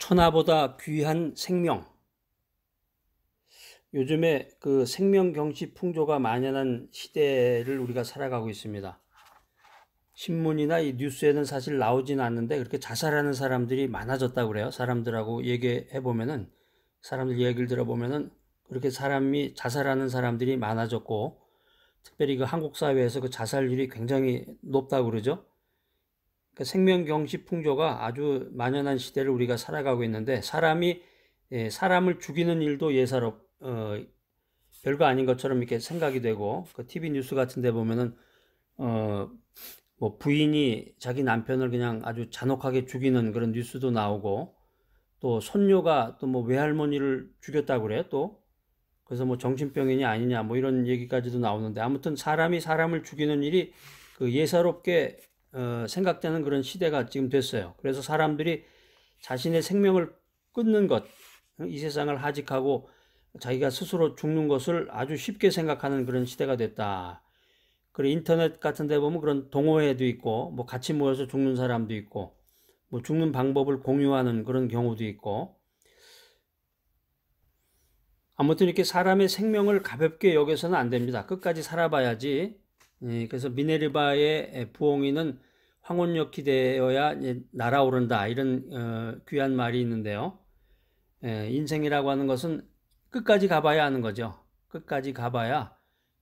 천하보다 귀한 생명. 요즘에 그 생명경시 풍조가 만연한 시대를 우리가 살아가고 있습니다. 신문이나 이 뉴스에는 사실 나오진 않는데 그렇게 자살하는 사람들이 많아졌다고 그래요. 사람들하고 얘기해 보면은, 사람들 얘기를 들어보면은 그렇게 사람이 자살하는 사람들이 많아졌고, 특별히 그 한국 사회에서 그 자살률이 굉장히 높다고 그러죠. 그 생명경시 풍조가 아주 만연한 시대를 우리가 살아가고 있는데, 사람을 죽이는 일도 별거 아닌 것처럼 이렇게 생각이 되고, 그 TV 뉴스 같은 데 보면은 뭐 부인이 자기 남편을 그냥 아주 잔혹하게 죽이는 그런 뉴스도 나오고, 또 손녀가 또 뭐 외할머니를 죽였다고 그래요. 또 그래서 뭐 정신병이냐 아니냐 뭐 이런 얘기까지도 나오는데, 아무튼 사람이 사람을 죽이는 일이 그 예사롭게 생각되는 그런 시대가 지금 됐어요. 그래서 사람들이 자신의 생명을 끊는 것, 이 세상을 하직하고 자기가 스스로 죽는 것을 아주 쉽게 생각하는 그런 시대가 됐다. 그리고 인터넷 같은 데 보면 그런 동호회도 있고, 뭐 같이 모여서 죽는 사람도 있고, 뭐 죽는 방법을 공유하는 그런 경우도 있고, 아무튼 이렇게 사람의 생명을 가볍게 여겨서는 안 됩니다. 끝까지 살아봐야지. 그래서 미네르바의 부엉이는 황혼역이 되어야 날아오른다, 이런 귀한 말이 있는데요. 인생이라고 하는 것은 끝까지 가봐야 하는 거죠. 끝까지 가봐야,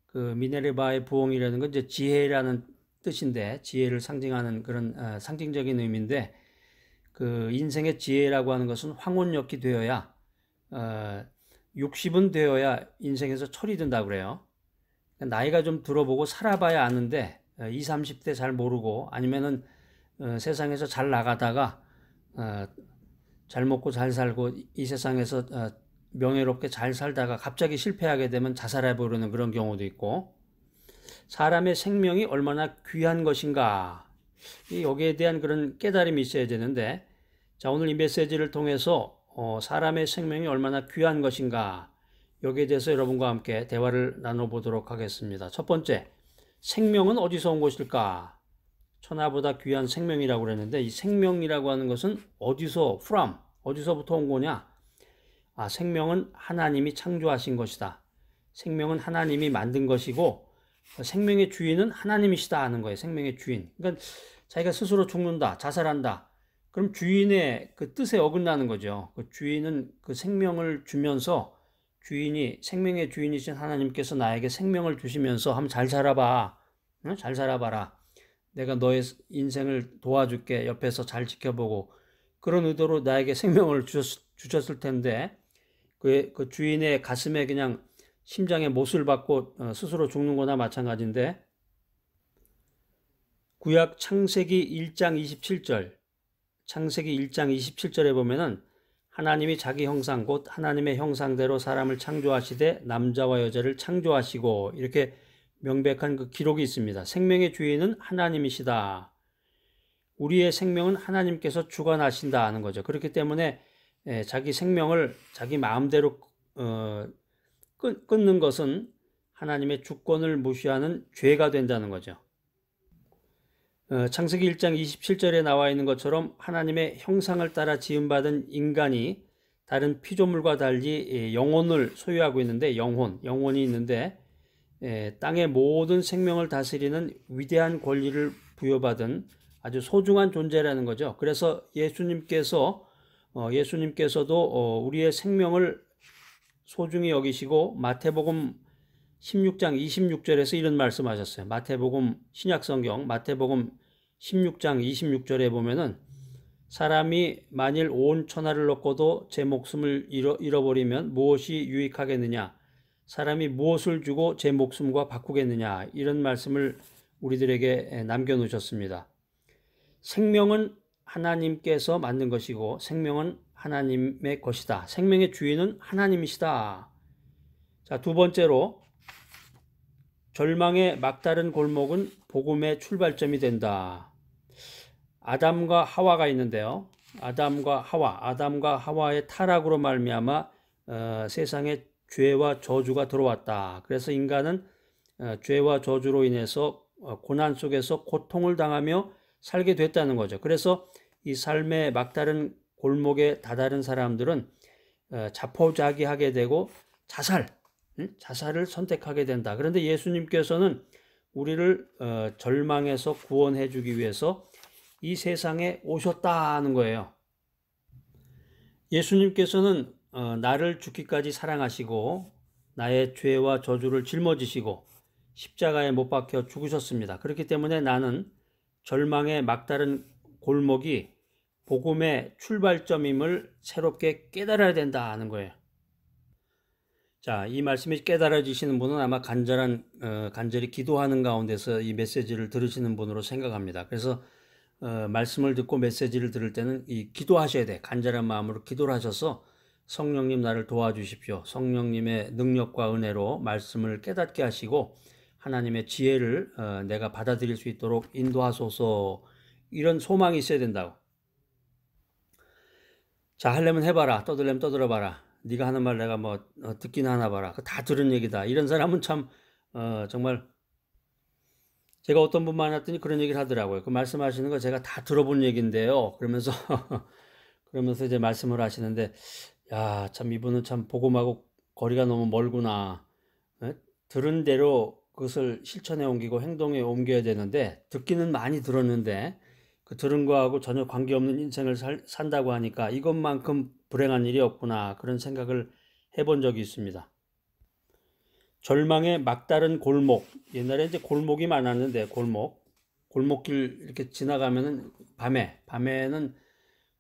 그 미네르바의 부엉이라는 건 이제 지혜라는 뜻인데, 지혜를 상징하는 그런 상징적인 의미인데, 그 인생의 지혜라고 하는 것은 황혼역이 되어야, 60은 되어야 인생에서 철이 든다고 그래요. 나이가 좀 들어보고 살아봐야 아는데, 20, 30대 잘 모르고 아니면은 세상에서 잘 나가다가 잘 먹고 잘 살고 이 세상에서 명예롭게 잘 살다가 갑자기 실패하게 되면 자살해 버리는 그런 경우도 있고, 사람의 생명이 얼마나 귀한 것인가, 여기에 대한 그런 깨달음이 있어야 되는데, 자, 오늘 이 메시지를 통해서 사람의 생명이 얼마나 귀한 것인가, 여기에 대해서 여러분과 함께 대화를 나눠보도록 하겠습니다. 첫 번째, 생명은 어디서 온 것일까? 천하보다 귀한 생명이라고 그랬는데, 이 생명이라고 하는 것은 어디서부터 온 거냐? 생명은 하나님이 창조하신 것이다. 생명은 하나님이 만든 것이고, 생명의 주인은 하나님이시다 하는 거예요. 생명의 주인. 그러니까 자기가 스스로 죽는다, 자살한다, 그럼 주인의 그 뜻에 어긋나는 거죠. 그 주인은 그 생명을 주면서, 생명의 주인이신 하나님께서 나에게 생명을 주시면서 한번 잘 살아봐. 응? 잘 살아봐라. 내가 너의 인생을 도와줄게. 옆에서 잘 지켜보고. 그런 의도로 나에게 생명을 주셨을 텐데, 그 주인의 가슴에 그냥 심장에 못을 박고 스스로 죽는 거나 마찬가지인데, 구약 창세기 1장 27절, 창세기 1장 27절에 보면은 하나님이 자기 형상 곧 하나님의 형상대로 사람을 창조하시되 남자와 여자를 창조하시고, 이렇게 명백한 그 기록이 있습니다. 생명의 주인은 하나님이시다. 우리의 생명은 하나님께서 주관하신다 하는 거죠. 그렇기 때문에 자기 생명을 자기 마음대로 끊는 것은 하나님의 주권을 무시하는 죄가 된다는 거죠. 창세기 1장 27절에 나와 있는 것처럼 하나님의 형상을 따라 지음받은 인간이 다른 피조물과 달리 영혼을 소유하고 있는데, 영혼이 있는데, 땅의 모든 생명을 다스리는 위대한 권리를 부여받은 아주 소중한 존재라는 거죠. 그래서 예수님께서도 우리의 생명을 소중히 여기시고, 마태복음 16장 26절에서 이런 말씀하셨어요. 신약성경 마태복음 16장 26절에 보면은, 사람이 만일 온 천하를 얻고도 제 목숨을 잃어버리면 무엇이 유익하겠느냐? 사람이 무엇을 주고 제 목숨과 바꾸겠느냐? 이런 말씀을 우리들에게 남겨놓으셨습니다. 생명은 하나님께서 만든 것이고, 생명은 하나님의 것이다. 생명의 주인은 하나님이시다. 자, 두 번째로, 절망의 막다른 골목은 복음의 출발점이 된다. 아담과 하와가 있는데요. 아담과 하와의 타락으로 말미암아 세상에 죄와 저주가 들어왔다. 그래서 인간은 죄와 저주로 인해서 고난 속에서 고통을 당하며 살게 됐다는 거죠. 그래서 이 삶의 막다른 골목에 다다른 사람들은 자포자기하게 되고 자살을 선택하게 된다. 그런데 예수님께서는 우리를 절망에서 구원해 주기 위해서 이 세상에 오셨다는 거예요. 예수님께서는 나를 죽기까지 사랑하시고 나의 죄와 저주를 짊어지시고 십자가에 못 박혀 죽으셨습니다. 그렇기 때문에 나는 절망의 막다른 골목이 복음의 출발점임을 새롭게 깨달아야 된다는 거예요. 자, 이 말씀이 깨달아지시는 분은 아마 간절히 기도하는 가운데서 이 메시지를 들으시는 분으로 생각합니다. 그래서 말씀을 듣고 메시지를 들을 때는 이 기도하셔야 돼. 간절한 마음으로 기도를 하셔서 성령님 나를 도와주십시오. 성령님의 능력과 은혜로 말씀을 깨닫게 하시고 하나님의 지혜를 내가 받아들일 수 있도록 인도하소서. 이런 소망이 있어야 된다고. 자, 하려면 해봐라. 떠들려면 떠들어봐라. 네가 하는 말 내가 듣긴 하나 봐라. 다 들은 얘기다. 이런 사람은 참 정말 제가 어떤 분 만났더니 그런 얘기를 하더라고요. 그 말씀하시는 거 제가 다 들어본 얘기인데요. 그러면서 이제 말씀을 하시는데 야, 참 이분은 참 복음하고 거리가 너무 멀구나. 들은 대로 그것을 실천에 옮기고 행동에 옮겨야 되는데 듣기는 많이 들었는데 그 들은 거하고 전혀 관계없는 인생을 산다고 하니까 이것만큼 불행한 일이 없구나 그런 생각을 해본 적이 있습니다. 절망의 막다른 골목. 옛날에 이제 골목이 많았는데 골목길 이렇게 지나가면은 밤에는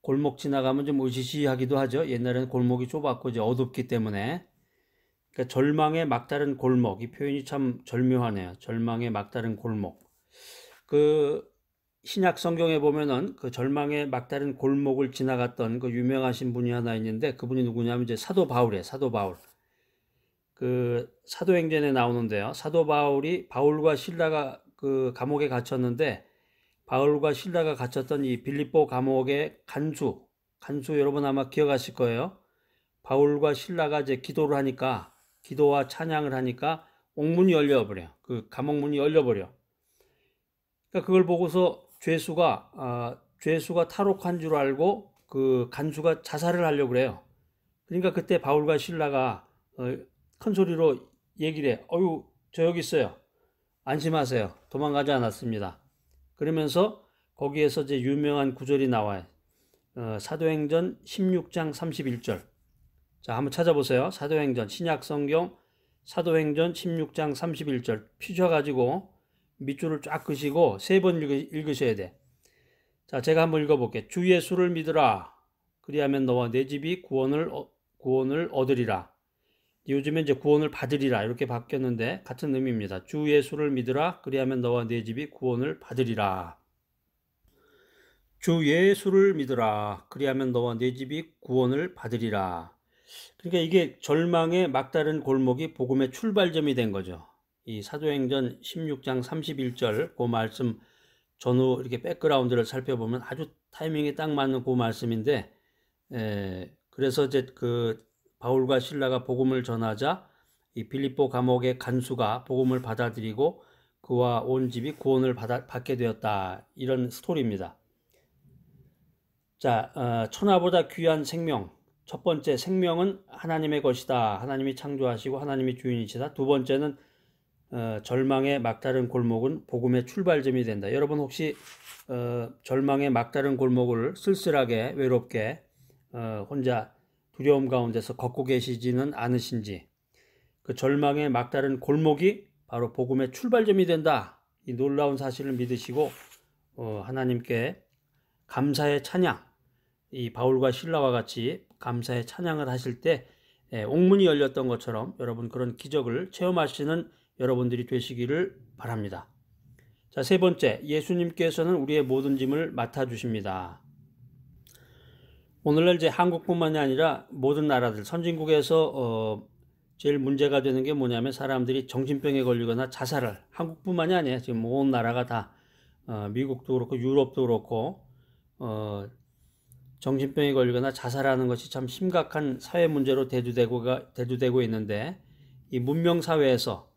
골목 지나가면 좀 으시시하기도 하죠. 옛날에는 골목이 좁았고 이제 어둡기 때문에. 그러니까 절망의 막다른 골목. 이 표현이 참 절묘하네요. 절망의 막다른 골목. 그 신약 성경에 보면은 그 절망의 막다른 골목을 지나갔던 그 유명하신 분이 하나 있는데 그분이 누구냐면 이제 사도 바울이에요. 사도 바울. 그 사도행전에 나오는데요. 사도 바울과 실라가 그 감옥에 갇혔는데 바울과 실라가 갇혔던 이 빌립보 감옥의 간수 여러분 아마 기억하실 거예요. 바울과 실라가 이제 기도와 찬양을 하니까 옥문이 열려버려. 그 감옥문이 열려버려. 그러니까 그걸 보고서 죄수가 탈옥한 줄 알고 그 간수가 자살을 하려고 그래요. 그러니까 그때 바울과 실라가 큰 소리로 얘기를 해. 저 여기 있어요. 안심하세요. 도망가지 않았습니다. 그러면서 거기에서 이제 유명한 구절이 나와요. 사도행전 16장 31절. 자, 한번 찾아보세요. 사도행전, 신약성경 사도행전 16장 31절. 피셔가지고 밑줄을 쫙 그시고 3번 읽으셔야 돼. 자, 제가 한번 읽어볼게요. 주 예수를 믿으라. 그리하면 너와 내 집이 구원을 얻으리라. 요즘에 이제 구원을 받으리라 이렇게 바뀌었는데 같은 의미입니다. 주 예수를 믿으라. 그리하면 너와 내 집이 구원을 받으리라. 주 예수를 믿으라. 그리하면 너와 내 집이 구원을 받으리라. 그러니까 이게 절망의 막다른 골목이 복음의 출발점이 된 거죠. 이 사도행전 16장 31절 그 말씀 전후 이렇게 백그라운드를 살펴보면 아주 타이밍이 딱 맞는 그 말씀인데 그래서 이제 그 바울과 실라가 복음을 전하자 이 빌립보 감옥의 간수가 복음을 받아들이고 그와 온 집이 구원을 받게 되었다. 이런 스토리입니다. 자, 천하보다 귀한 생명. 첫 번째 생명은 하나님의 것이다. 하나님이 창조하시고 하나님이 주인이시다. 두 번째는 절망의 막다른 골목은 복음의 출발점이 된다. 여러분 혹시 절망의 막다른 골목을 쓸쓸하게 외롭게 혼자 두려움 가운데서 걷고 계시지는 않으신지 그 절망의 막다른 골목이 바로 복음의 출발점이 된다. 이 놀라운 사실을 믿으시고 하나님께 감사의 찬양 이 바울과 실라와 같이 감사의 찬양을 하실 때 옥문이 열렸던 것처럼 여러분 그런 기적을 체험하시는 여러분들이 되시기를 바랍니다. 자, 세 번째, 예수님께서는 우리의 모든 짐을 맡아주십니다. 오늘날 이제 한국뿐만이 아니라 모든 나라들, 선진국에서 제일 문제가 되는 게 뭐냐면 사람들이 정신병에 걸리거나 자살을, 한국뿐만이 아니에요. 지금 온 나라가 다 미국도 그렇고 유럽도 그렇고 정신병에 걸리거나 자살하는 것이 참 심각한 사회 문제로 대두되고 있는데 이 문명 사회에서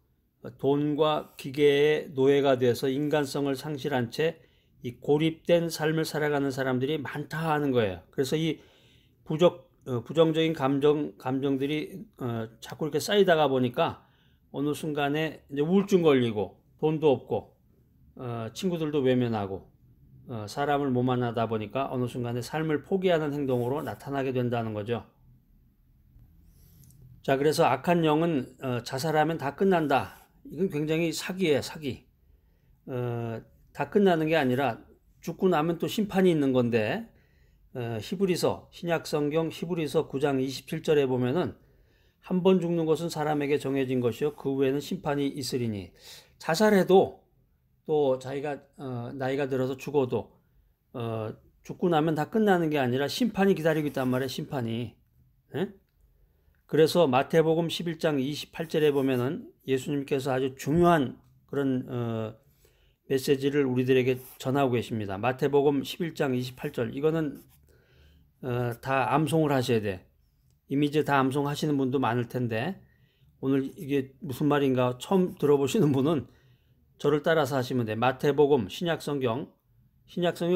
돈과 기계의 노예가 돼서 인간성을 상실한 채 이 고립된 삶을 살아가는 사람들이 많다 하는 거예요. 그래서 이 부정적인 감정들이 자꾸 이렇게 쌓이다가 보니까 어느 순간에 이제 우울증 걸리고 돈도 없고 친구들도 외면하고 사람을 못 만나다 보니까 어느 순간에 삶을 포기하는 행동으로 나타나게 된다는 거죠. 자, 그래서 악한 영은 자살하면 다 끝난다. 이건 굉장히 사기예요, 사기. 다 끝나는 게 아니라 죽고 나면 또 심판이 있는 건데 히브리서 신약성경 히브리서 9장 27절에 보면은 한 번 죽는 것은 사람에게 정해진 것이요 그 후에는 심판이 있으리니 자살해도 또 자기가 나이가 들어서 죽어도 죽고 나면 다 끝나는 게 아니라 심판이 기다리고 있단 말이에요. 심판이. 예? 그래서 마태복음 11장 28절에 보면은 예수님께서 아주 중요한 그런 메시지를 우리들에게 전하고 계십니다. 마태복음 11장 28절 이거는 다 암송을 하셔야 돼. 이미 이제 다 암송하시는 분도 많을 텐데 오늘 이게 무슨 말인가 처음 들어보시는 분은 저를 따라서 하시면 돼. 마태복음 신약성경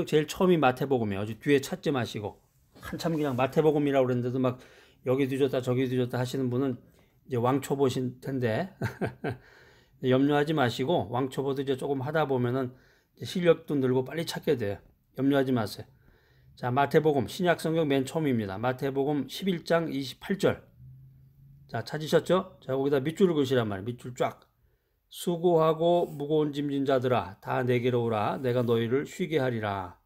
제일 처음이 마태복음이에요. 어디 뒤에 찾지 마시고 한참 그냥 마태복음이라고 그랬는데도 막 여기 뒤졌다 저기 뒤졌다 하시는 분은 이제 왕초보신 텐데 염려하지 마시고 왕초보도 이제 조금 하다 보면은 실력도 늘고 빨리 찾게 돼요. 염려하지 마세요. 자, 마태복음 신약성경 맨 처음입니다. 마태복음 11장 28절. 자, 찾으셨죠? 자, 거기다 밑줄을 그으시란 말이에요. 밑줄 쫙. 수고하고 무거운 짐진 자들아 다 내게로 오라 내가 너희를 쉬게 하리라.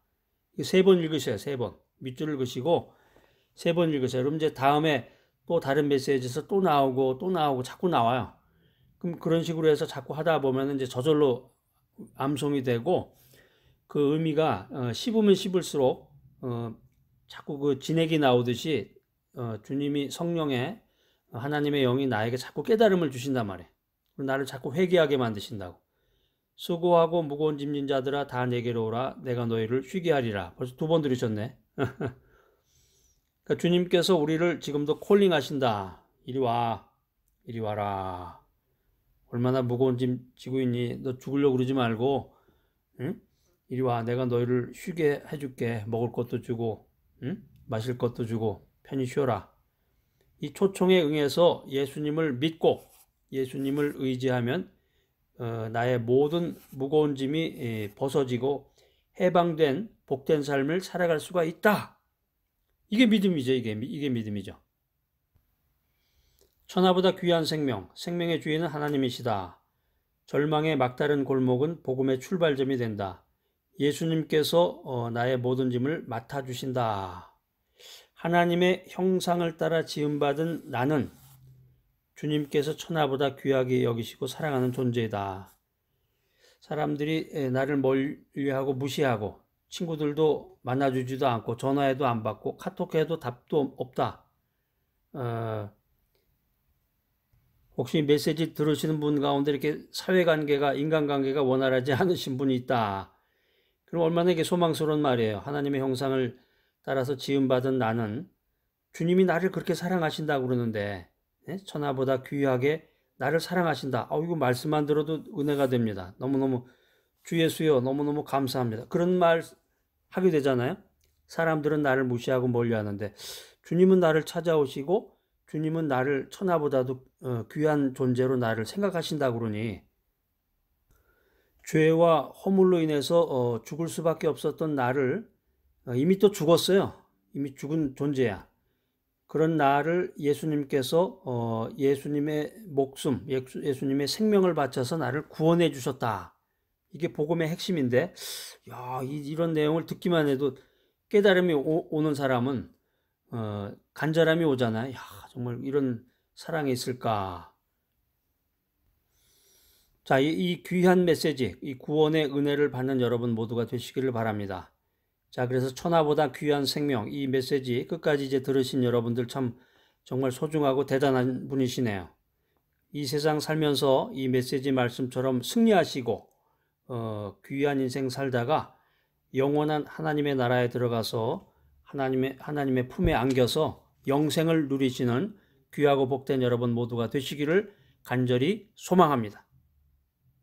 세 번 읽으셔요. 세 번. 밑줄을 그으시고 세 번 읽으세요. 그럼 이제 다음에 또 다른 메시지에서 또 나오고 자꾸 나와요. 그럼 그런 식으로 해서 자꾸 하다 보면 이제 저절로 암송이 되고 그 의미가 씹으면 씹을수록 자꾸 그 진액이 나오듯이 주님이 성령의 하나님의 영이 나에게 자꾸 깨달음을 주신단 말이에요. 나를 자꾸 회개하게 만드신다고. 수고하고 무거운 짐진 자들아 다 내게로 오라 내가 너희를 쉬게 하리라. 벌써 두 번 들으셨네. 그러니까 주님께서 우리를 지금도 콜링하신다. 이리 와라. 얼마나 무거운 짐 지고 있니? 너 죽으려고 그러지 말고 응? 이리 와. 내가 너희를 쉬게 해줄게. 먹을 것도 주고 응? 마실 것도 주고 편히 쉬어라. 이 초청에 응해서 예수님을 믿고 예수님을 의지하면 나의 모든 무거운 짐이 벗어지고 해방된 복된 삶을 살아갈 수가 있다. 이게 믿음이죠. 이게 믿음이죠. 천하보다 귀한 생명의 주인은 하나님이시다. 절망의 막다른 골목은 복음의 출발점이 된다. 예수님께서 나의 모든 짐을 맡아주신다. 하나님의 형상을 따라 지음받은 나는 주님께서 천하보다 귀하게 여기시고 사랑하는 존재이다. 사람들이 나를 멀리하고 무시하고 친구들도 만나주지도 않고 전화해도 안 받고 카톡해도 답도 없다. 혹시 메시지 들으시는 분 가운데 이렇게 사회관계가 인간관계가 원활하지 않으신 분이 있다. 그럼 얼마나 이게 소망스러운 말이에요. 하나님의 형상을 따라서 지음받은 나는 주님이 나를 그렇게 사랑하신다고 그러는데 천하보다 귀하게 나를 사랑하신다. 이거 말씀만 들어도 은혜가 됩니다. 너무너무 주 예수여 너무너무 감사합니다. 그런 말 하게 되잖아요. 사람들은 나를 무시하고 멀리하는데 주님은 나를 찾아오시고 주님은 나를 천하보다도 귀한 존재로 나를 생각하신다고 그러니 죄와 허물로 인해서 죽을 수밖에 없었던 나를 이미 또 죽었어요. 이미 죽은 존재야. 그런 나를 예수님께서 예수님의 목숨, 예수님의 생명을 바쳐서 나를 구원해 주셨다. 이게 복음의 핵심인데 이런 내용을 듣기만 해도 깨달음이 오는 사람은 간절함이 오잖아요. 정말 이런 사랑이 있을까. 자, 이 귀한 메시지, 이 구원의 은혜를 받는 여러분 모두가 되시기를 바랍니다. 자, 그래서 천하보다 귀한 생명, 이 메시지 끝까지 이제 들으신 여러분들 참 정말 소중하고 대단한 분이시네요. 이 세상 살면서 이 메시지 말씀처럼 승리하시고 귀한 인생 살다가 영원한 하나님의 나라에 들어가서 하나님의 품에 안겨서 영생을 누리시는 귀하고 복된 여러분 모두가 되시기를 간절히 소망합니다.